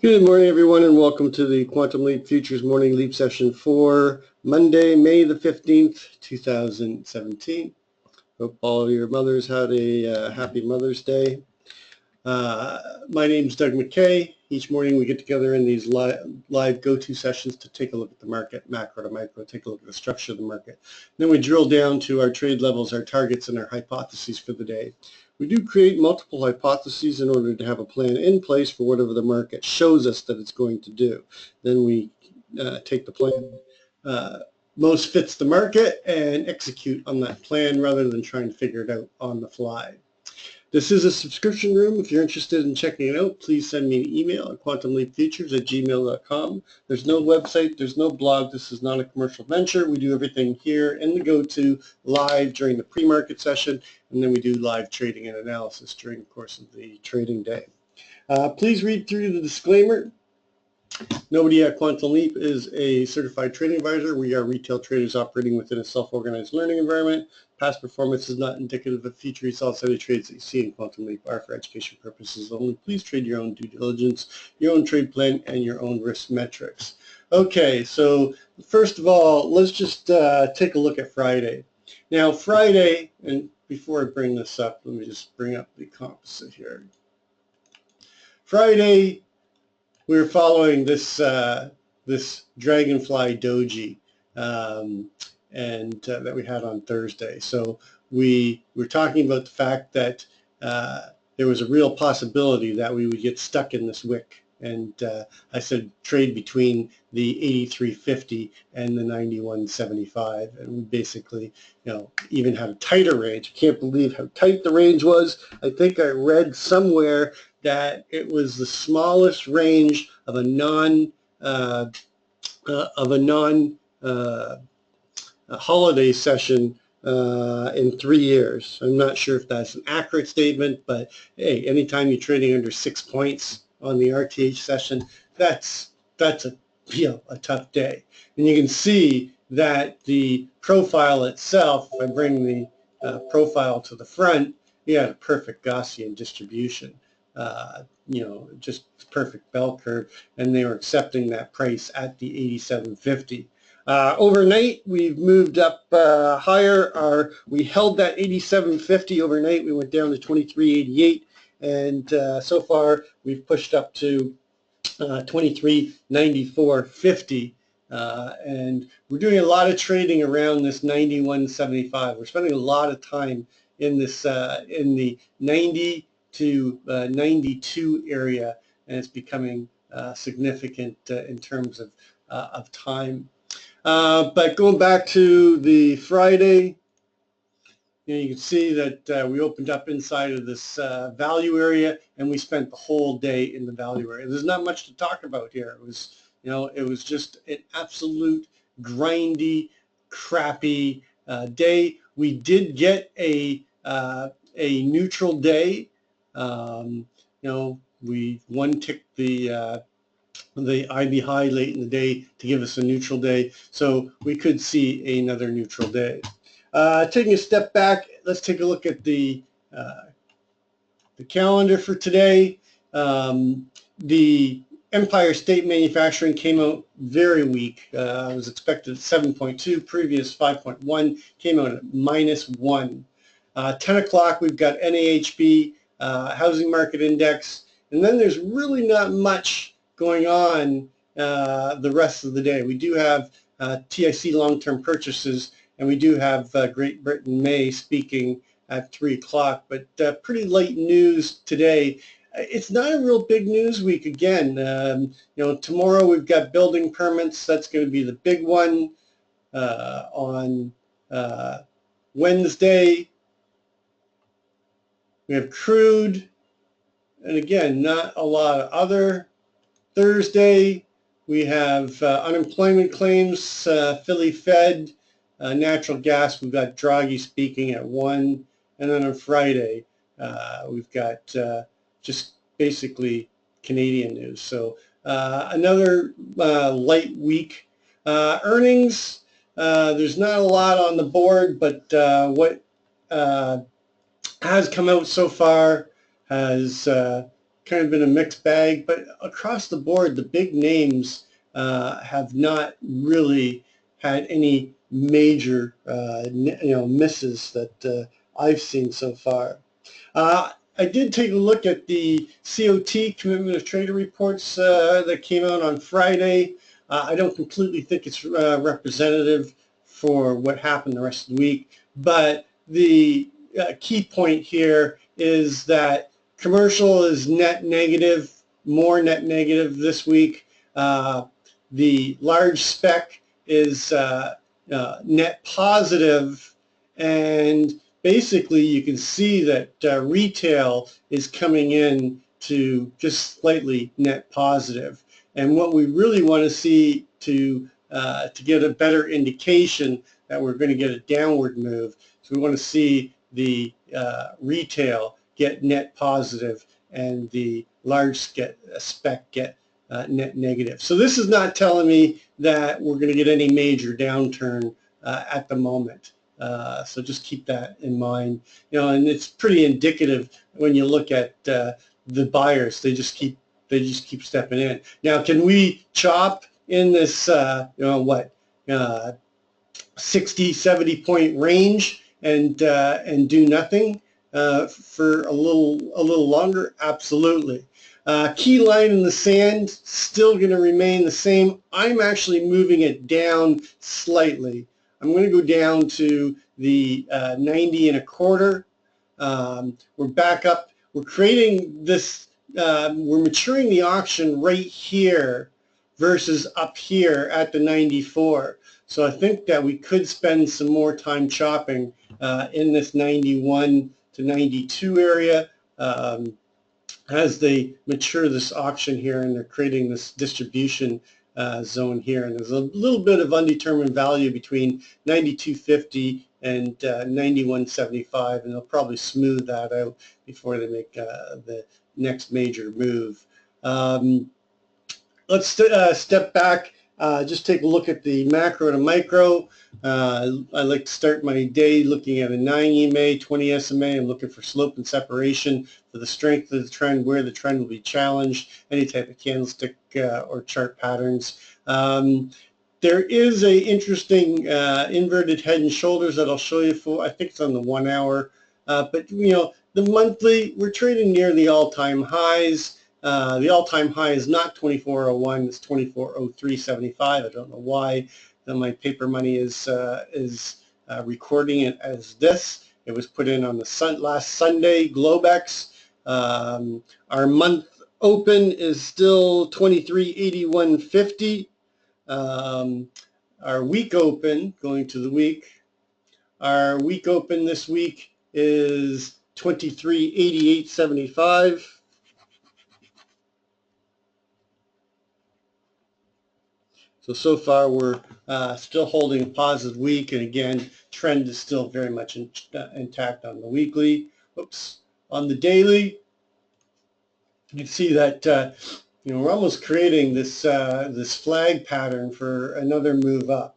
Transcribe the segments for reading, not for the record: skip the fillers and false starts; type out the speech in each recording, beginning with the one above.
Good morning, everyone, and welcome to the Quantum Leap Futures Morning Leap Session for Monday, May the 15th, 2017. Hope all your mothers had a happy Mother's Day. My name is Doug McKay. Each morning we get together in these live go-to sessions to take a look at the market, macro to micro, take a look at the structure of the market. Then we drill down to our trade levels, our targets, and our hypotheses for the day. We do create multiple hypotheses in order to have a plan in place for whatever the market shows us that it's going to do. Then we take the plan most fits the market and execute on that plan rather than trying to figure it out on the fly. This is a subscription room. If you're interested in checking it out, please send me an email at quantumleapfutures@gmail.com. There's no website. There's no blog. This is not a commercial venture. We do everything here in the go-to live during the pre-market session, and then we do live trading and analysis during the course of the trading day. Please read through the disclaimer. Nobody at Quantum Leap is a certified trading advisor. We are retail traders operating within a self-organized learning environment. Past performance is not indicative of future results. Any trades that you see in Quantum Leap are for education purposes only. Please trade your own due diligence, your own trade plan, and your own risk metrics. Okay, so first of all, let's just take a look at Friday. Now, Friday, and before I bring this up, let me just bring up the composite here. Friday, we were following this this dragonfly doji that we had on Thursday. So we were talking about the fact that there was a real possibility that we would get stuck in this wick. And I said trade between the 83.50 and the 91.75, and we basically, even had a tighter range. I can't believe how tight the range was. I think I read somewhere that it was the smallest range of a holiday session in 3 years. I'm not sure if that's an accurate statement, but hey, anytime you're trading under 6 points on the RTH session, that's a tough day. And you can see that the profile itself, if I bring the profile to the front, you had a perfect Gaussian distribution. Just perfect bell curve, and they were accepting that price at the 87.50. Overnight, we've moved up higher. We held that 87.50 overnight. We went down to 23.88, and so far we've pushed up to 23.94.50. And we're doing a lot of trading around this 91.75. We're spending a lot of time in this in the 90 to 92 area, and it's becoming significant in terms of time. But going back to the Friday, you can see that we opened up inside of this value area, and we spent the whole day in the value area. There's not much to talk about here. It was, it was just an absolute grindy, crappy day. We did get a neutral day. We one-ticked the IB high late in the day to give us a neutral day, so we could see another neutral day. Taking a step back, let's take a look at the calendar for today. The Empire State Manufacturing came out very weak. It was expected at 7.2, previous 5.1, came out at -1. 10 o'clock, we've got NAHB, Housing Market Index, and then there's really not much going on the rest of the day. We do have TIC long-term purchases, and we do have Great Britain May speaking at 3 o'clock, but pretty light news today. It's not a real big news week again. Tomorrow we've got building permits. That's going to be the big one. On Wednesday, we have crude, and again, not a lot of other. Thursday, we have unemployment claims, Philly Fed, natural gas. We've got Draghi speaking at 1, and then on Friday, we've got just basically Canadian news. So another light week. Earnings, there's not a lot on the board, but what has come out so far has kind of been a mixed bag, but across the board, the big names have not really had any major misses that I've seen so far. I did take a look at the COT, Commitment of Trader reports that came out on Friday. I don't completely think it's representative for what happened the rest of the week, but the key point here is that commercial is net negative, more net negative this week. The large spec is net positive, and basically you can see that retail is coming in to just slightly net positive. And what we really want to see to get a better indication that we're going to get a downward move, so we want to see the retail get net positive and the large spec get net negative. So this is not telling me that we're going to get any major downturn at the moment. So just keep that in mind. And it's pretty indicative when you look at the buyers. They just keep stepping in. Now, can we chop in this 60, 70 point range and do nothing for a little longer? Absolutely. Key line in the sand still going to remain the same. I'm actually moving it down slightly. I'm going to go down to the 90 and a quarter. We're back up. We're creating this. We're maturing the auction right here versus up here at the 94. So I think that we could spend some more time chopping in this 91 to 92 area as they mature this auction here, and they're creating this distribution zone here. And there's a little bit of undetermined value between 92.50 and 91.75, and they'll probably smooth that out before they make the next major move. Let's step back, just take a look at the macro to micro. I like to start my day looking at a 9 EMA, 20 SMA. I'm looking for slope and separation for the strength of the trend, where the trend will be challenged, any type of candlestick or chart patterns. There is a interesting inverted head and shoulders that I'll show you for, I think it's on the 1 hour. But the monthly, we're trading near the all-time highs. The all-time high is not 2401, it's 2403.75. I don't know why my paper money is recording it as this. It was put in on the last Sunday, Globex. Our month open is still 2381.50. Our week open, going to the week, our week open this week is 2388.75. So far we're still holding a positive week, and again, trend is still very much intact on the weekly. Oops. On the daily, you can see that we're almost creating this this flag pattern for another move up.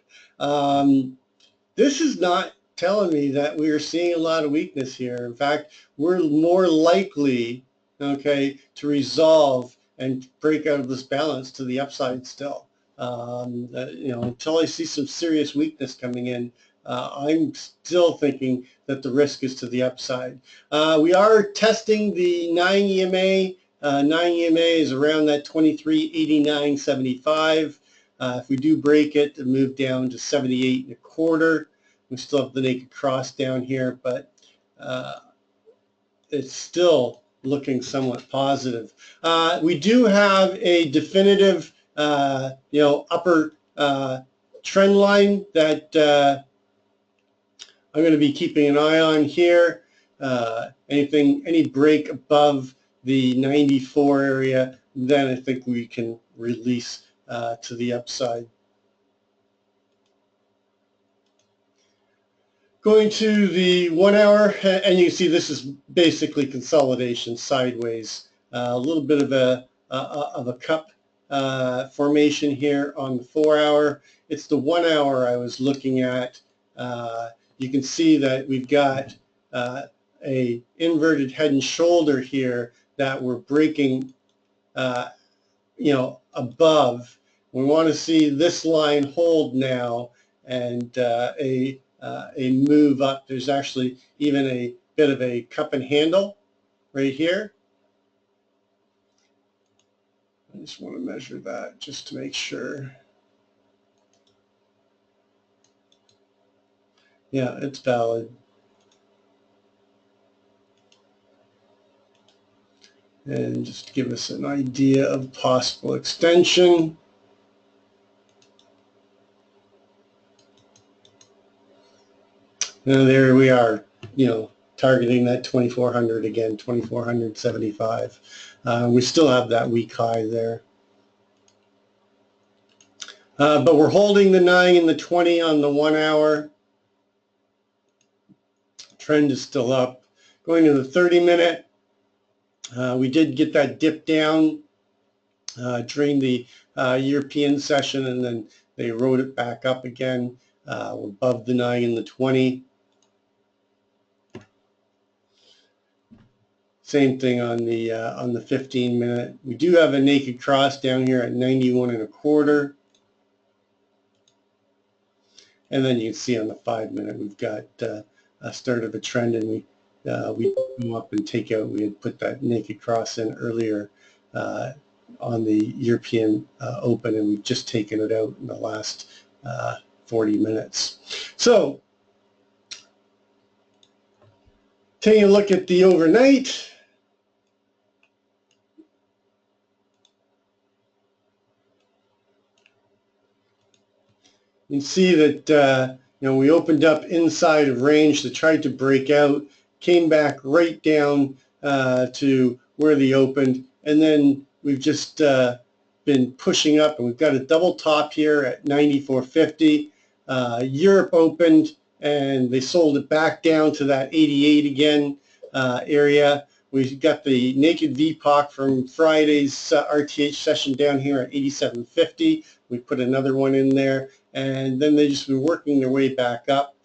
This is not telling me that we are seeing a lot of weakness here. In fact, we're more likely, okay, to resolve and break out of this balance to the upside still. Until I see some serious weakness coming in, I'm still thinking that the risk is to the upside. We are testing the 9 EMA. 9 EMA is around that 2389.75. If we do break it and move down to 78 and a quarter, we still have the naked cross down here, but it's still looking somewhat positive. We do have a definitive upper trend line that I'm going to be keeping an eye on here. Any break above the 94 area, then I think we can release to the upside. Going to the 1 hour, and you can see this is basically consolidation sideways. A little bit of a cup formation here on the 4 hour. It's the 1 hour I was looking at. You can see that we've got a inverted head and shoulder here that we're breaking, above. We want to see this line hold now, and a move up. There's actually even a bit of a cup and handle right here. I just want to measure that just to make sure. Yeah, it's valid. And just to give us an idea of possible extension. And there we are, targeting that 2400 again, 2475. We still have that weak high there. But we're holding the 9 and the 20 on the 1 hour. Trend is still up. Going to the 30-minute, we did get that dip down during the European session, and then they rode it back up again above the 9 and the 20. Same thing on the 15-minute. We do have a naked cross down here at 91 1/4. And then you can see on the 5-minute we've got a start of a trend, and we go up and take out. We had put that naked cross in earlier on the European Open, and we've just taken it out in the last 40 minutes. So taking a look at the overnight. You can see that we opened up inside of range that tried to break out, came back right down to where they opened, and then we've just been pushing up, and we've got a double top here at 94.50. Europe opened, and they sold it back down to that 88 again area. We've got the naked VPOC from Friday's RTH session down here at 87.50. We put another one in there, and then they just been working their way back up.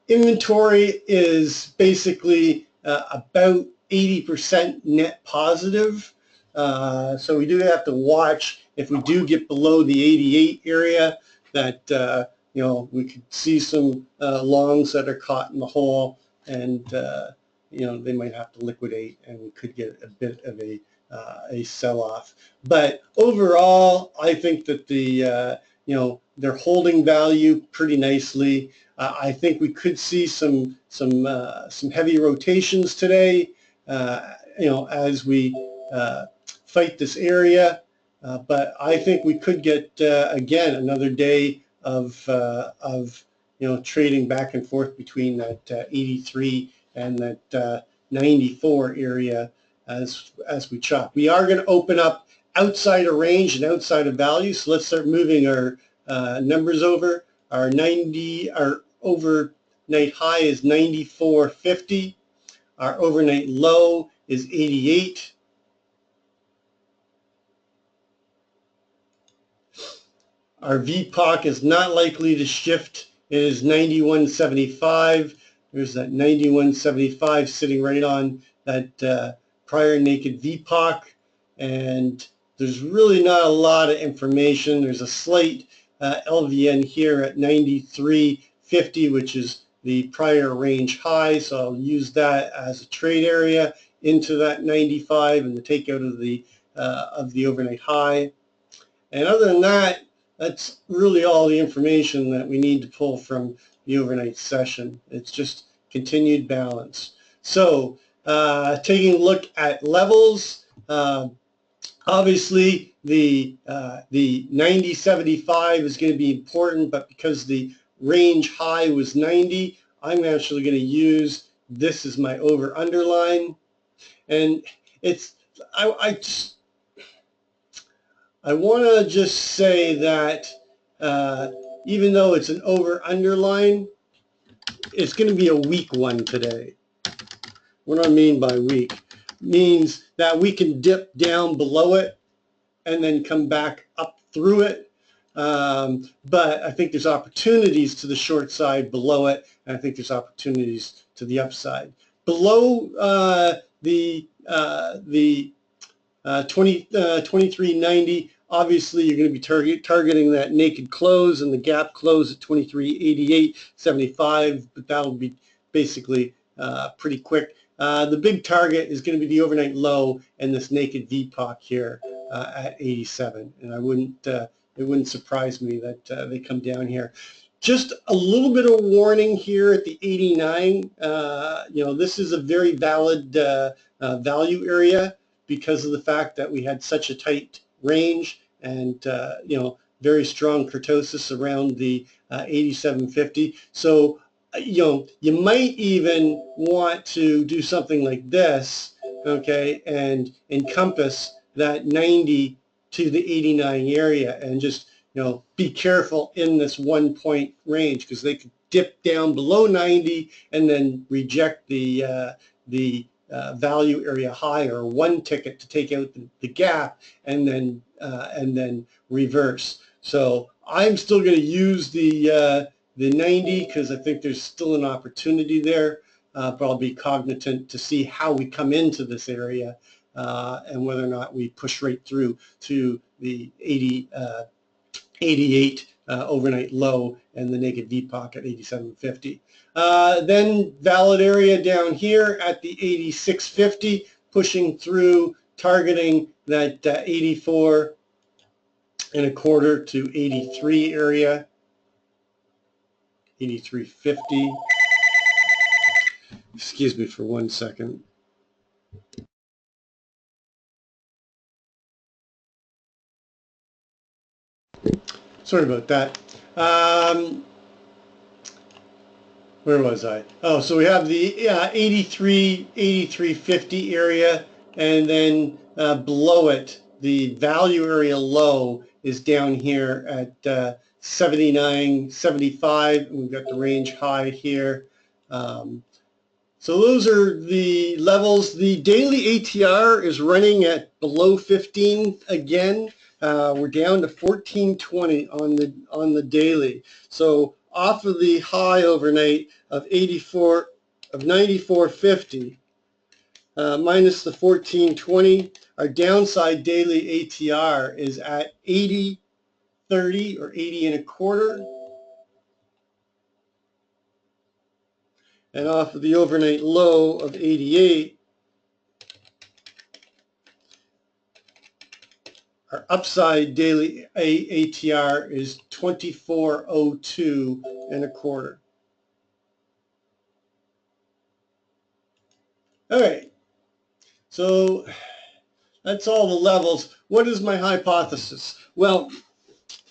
Inventory is basically about 80% net positive. So we do have to watch if we do get below the 88 area that we could see some longs that are caught in the hole, and they might have to liquidate, and we could get a bit of a sell-off. But overall, I think that they're holding value pretty nicely. I think we could see some heavy rotations today, as we fight this area. But I think we could get again another day of trading back and forth between that 83 and that 94 area as we chop. We are going to open up outside of range and outside of value, so let's start moving our numbers over. Our overnight high is 94.50. Our overnight low is 88. Our VPOC is not likely to shift. It is 91.75. There's that 91.75 sitting right on that prior naked VPOC, and there's really not a lot of information. There's a slight LVN here at 93.50, which is the prior range high, so I'll use that as a trade area into that 95 and the takeout of the overnight high. And other than that, that's really all the information that we need to pull from the overnight session. It's just continued balance. So taking a look at levels, obviously the 90.75 is going to be important, but because the range high was 90, I'm actually going to use this as my over underline. And it's I want to just say that even though it's an over underline, it's going to be a weak one today. What do I mean by weak? Means that we can dip down below it and then come back up through it. But I think there's opportunities to the short side below it, and I think there's opportunities to the upside. Below the 2390, obviously you're going to be targeting that naked close and the gap close at 2388.75, but that'll be basically pretty quick. The big target is going to be the overnight low and this naked VPOC here at 87, and it wouldn't surprise me that they come down here. Just a little bit of warning here at the 89. This is a very valid value area because of the fact that we had such a tight range and very strong kurtosis around the 87.50. So you might even want to do something like this, okay, and encompass that 90 to the 89 area and just be careful in this 1 point range because they could dip down below 90 and then reject the value area high or one ticket to take out the gap and then reverse. So I'm still going to use the 90 because I think there's still an opportunity there, but I'll be cognizant to see how we come into this area and whether or not we push right through to the 88 overnight low and the naked VPOC at 87.50. Then valid area down here at the 86.50, pushing through, targeting that 84 and a quarter to 83 area, 83.50. Excuse me for 1 second. Sorry about that. Where was I? Oh, so we have the 83.50 area, and then below it, the value area low is down here at 79.75, and we've got the range high here. So those are the levels. The daily ATR is running at below 15 again. We're down to 1420 on the daily. So off of the high overnight of 94.50 minus the 1420, our downside daily ATR is at 80.30 or 80 and a quarter. And off of the overnight low of 88, our upside daily ATR is 24.02 and a quarter. All right, so that's all the levels. What is my hypothesis? Well,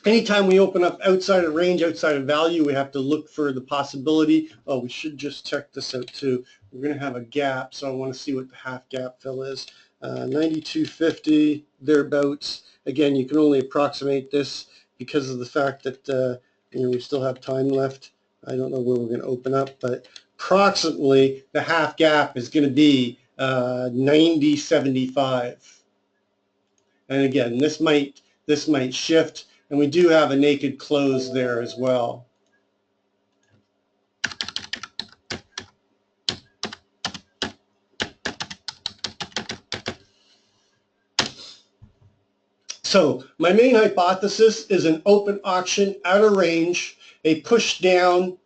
anytime we open up outside of range, outside of value, we have to look for the possibility. Oh, we should just check this out too. We're going to have a gap, so I want to see what the half gap fill is. 92.50, thereabouts. Again, you can only approximate this because of the fact that we still have time left. I don't know where we're going to open up, but approximately the half gap is going to be 90.75. And again, this might shift, and we do have a naked close there as well. So my main hypothesis is an open auction out of range, a push down,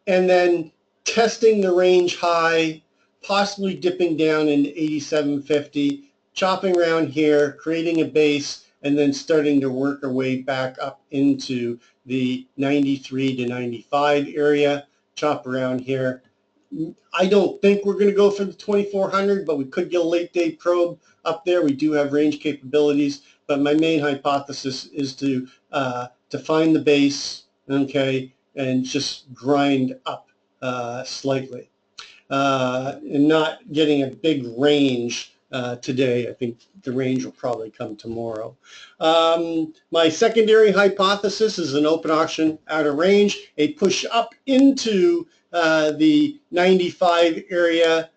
and then testing the range high, possibly dipping down into 87.50, chopping around here, creating a base, and then starting to work our way back up into the 93 to 95 area, chop around here. I don't think we're going to go for the 2400, but we could get a late day probe up there. We do have range capabilities, but my main hypothesis is to find the base, okay, and just grind up slightly, and not getting a big range today. I think the range will probably come tomorrow. My secondary hypothesis is an open auction out of range, a push up into the 95 area,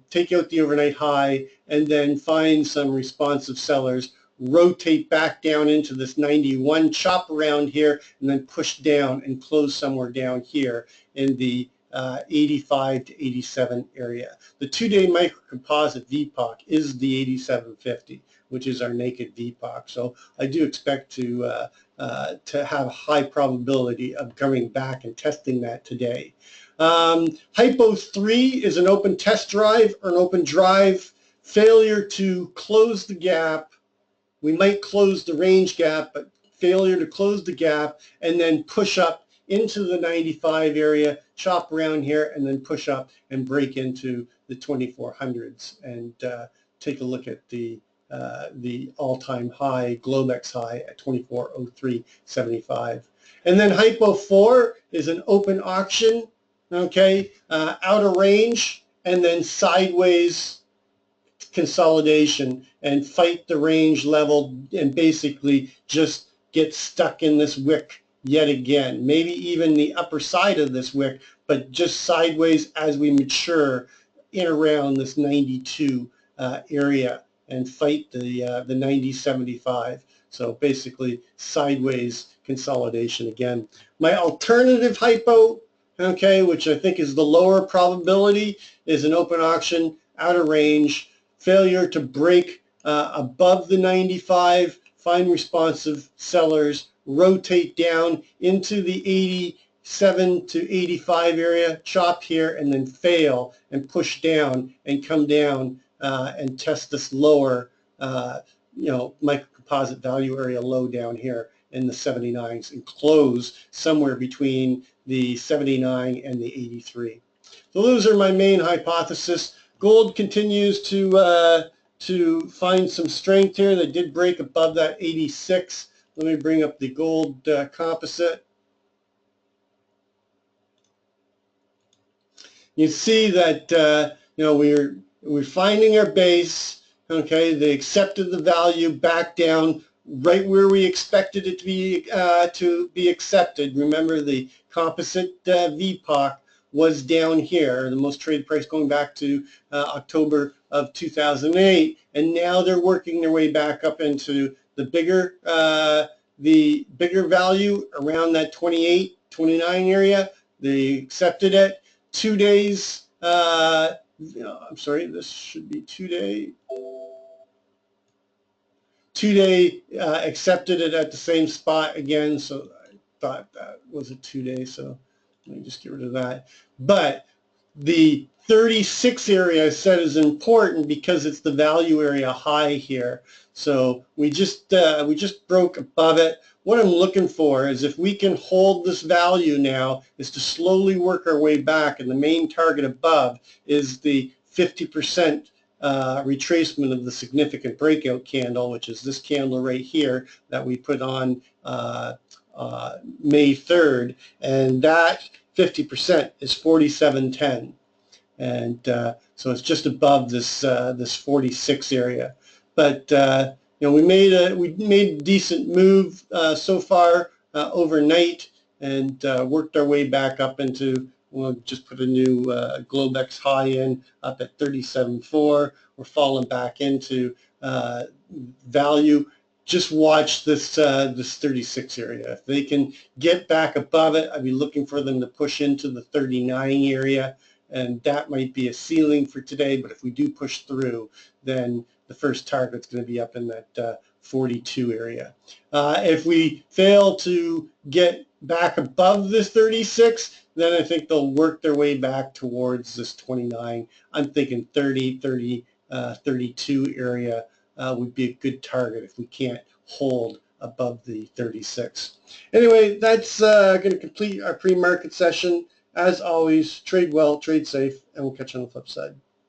take out the overnight high, and then find some responsive sellers, rotate back down into this 91, chop around here, and then push down and close somewhere down here in the 85 to 87 area. The 2-day microcomposite VPOC is the 8750, which is our naked VPOC. So I do expect to have a high probability of coming back and testing that today. Hypo 3 is an open test drive or an open drive. Failure to close the gap. We might close the range gap, but failure to close the gap and then push up into the 95 area, chop around here, and then push up and break into the 2400s and take a look at the all-time high, Globex high at 2403.75. And then Hypo 4 is an open auction, okay, out of range, and then sideways consolidation and fight the range level and basically just get stuck in this wick yet again. Maybe even the upper side of this wick, but just sideways as we mature in around this 92 area and fight the 90.75. So basically sideways consolidation again. My alternative hypo, okay, which I think is the lower probability, is an open auction out of range, failure to break above the 95, find responsive sellers, rotate down into the 87 to 85 area, chop here, and then fail and push down and come down and test this lower, microcomposite value area low down here in the 79s and close somewhere between the 79 and the 83. So those are my main hypotheses. Gold continues to find some strength here. They did break above that 86. Let me bring up the gold composite. You see that we're finding our base. Okay, they accepted the value back down right where we expected it to be accepted. Remember, the composite VPOC was down here, the most traded price going back to October of 2008, and now they're working their way back up into the bigger value around that 28, 29 area. They accepted it. 2 days. I'm sorry, this should be 2 day. 2 day accepted it at the same spot again, so I thought that was a 2 day, so let me just get rid of that. But the 36 area I said is important because it's the value area high here. So we just broke above it. What I'm looking for is if we can hold this value now is to slowly work our way back, and the main target above is the 50% retracement of the significant breakout candle, which is this candle right here that we put on May 3rd, and that 50% is 47.10, and so it's just above this this 46 area. But we made a decent move so far overnight, and worked our way back up into. We'll just put a new Globex high in up at 37.4. We're falling back into value. Just watch this this 36 area. If they can get back above it, I'd be looking for them to push into the 39 area, and that might be a ceiling for today. But if we do push through, then the first target's going to be up in that 42 area. If we fail to get back above this 36, then I think they'll work their way back towards this 29. I'm thinking 30, 32 area would be a good target if we can't hold above the 36. Anyway, that's going to complete our pre-market session. As always, trade well, trade safe, and we'll catch you on the flip side.